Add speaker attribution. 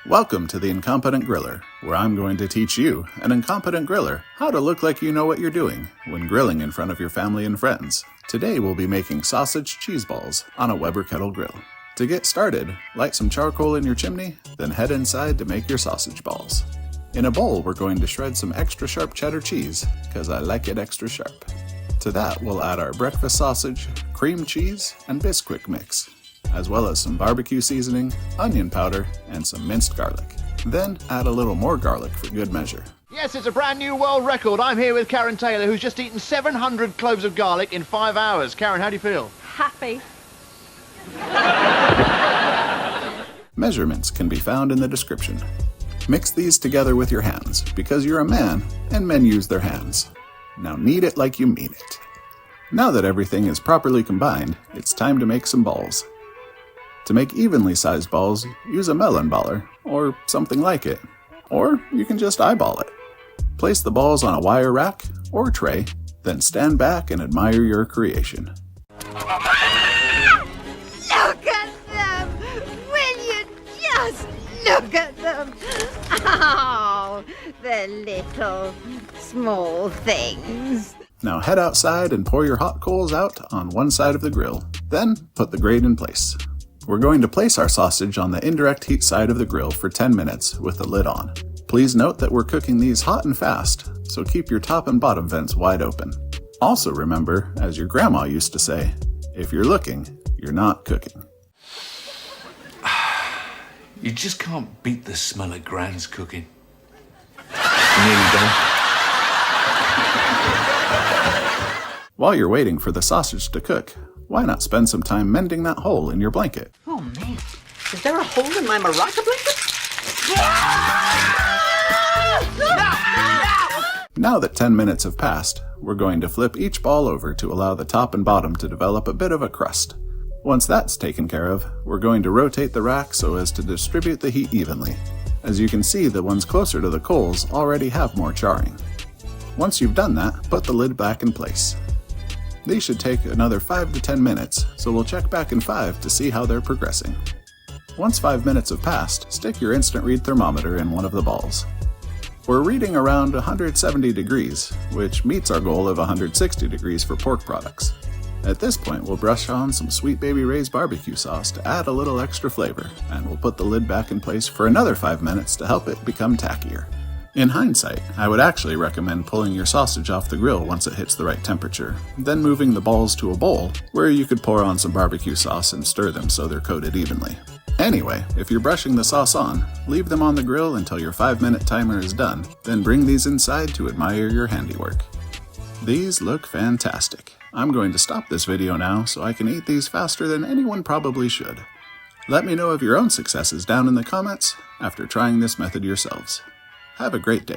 Speaker 1: Welcome to The Incompetent Griller, where I'm going to teach you, an incompetent griller, how to look like you know what you're doing when grilling in front of your family and friends. Today we'll be making sausage cheese balls on a Weber Kettle grill. To get started, light some charcoal in your chimney, then head inside to make your sausage balls. In a bowl, we're going to shred some extra sharp cheddar cheese, because I like it extra sharp. To that, we'll add our breakfast sausage, cream cheese, and Bisquick mix, as well as some barbecue seasoning, onion powder, and some minced garlic. Then add a little more garlic for good measure.
Speaker 2: Yes, it's a brand new world record. I'm here with Karen Taylor, who's just eaten 700 cloves of garlic in 5 hours. Karen, how do you feel?
Speaker 3: Happy.
Speaker 1: Measurements can be found in the description. Mix these together with your hands, because you're a man, and men use their hands. Now knead it like you mean it. Now that everything is properly combined, it's time to make some balls. To make evenly sized balls, use a melon baller, or something like it. Or you can just eyeball it. Place the balls on a wire rack or tray, then stand back and admire your creation.
Speaker 3: Look at them! Will you just look at them? Oh, the little small things.
Speaker 1: Now head outside and pour your hot coals out on one side of the grill. Then put the grate in place. We're going to place our sausage on the indirect heat side of the grill for 10 minutes with the lid on. Please note that we're cooking these hot and fast, so keep your top and bottom vents wide open. Also remember, as your grandma used to say, if you're looking, you're not cooking.
Speaker 4: You just can't beat the smell of Gran's cooking. You nearly done?
Speaker 1: While you're waiting for the sausage to cook, why not spend some time mending that hole in your blanket?
Speaker 5: Oh man, is there a hole in my Maraca blanket?
Speaker 1: Now that 10 minutes have passed, we're going to flip each ball over to allow the top and bottom to develop a bit of a crust. Once that's taken care of, we're going to rotate the rack so as to distribute the heat evenly. As you can see, the ones closer to the coals already have more charring. Once you've done that, put the lid back in place. These should take another 5 to 10 minutes, so we'll check back in 5 to see how they're progressing. Once 5 minutes have passed, stick your instant read thermometer in one of the balls. We're reading around 170 degrees, which meets our goal of 160 degrees for pork products. At this point, we'll brush on some Sweet Baby Ray's barbecue sauce to add a little extra flavor, and we'll put the lid back in place for another 5 minutes to help it become tackier. In hindsight, I would actually recommend pulling your sausage off the grill once it hits the right temperature, then moving the balls to a bowl where you could pour on some barbecue sauce and stir them so they're coated evenly. Anyway, if you're brushing the sauce on, leave them on the grill until your 5-minute timer is done, then bring these inside to admire your handiwork. These look fantastic. I'm going to stop this video now so I can eat these faster than anyone probably should. Let me know of your own successes down in the comments after trying this method yourselves. Have a great day.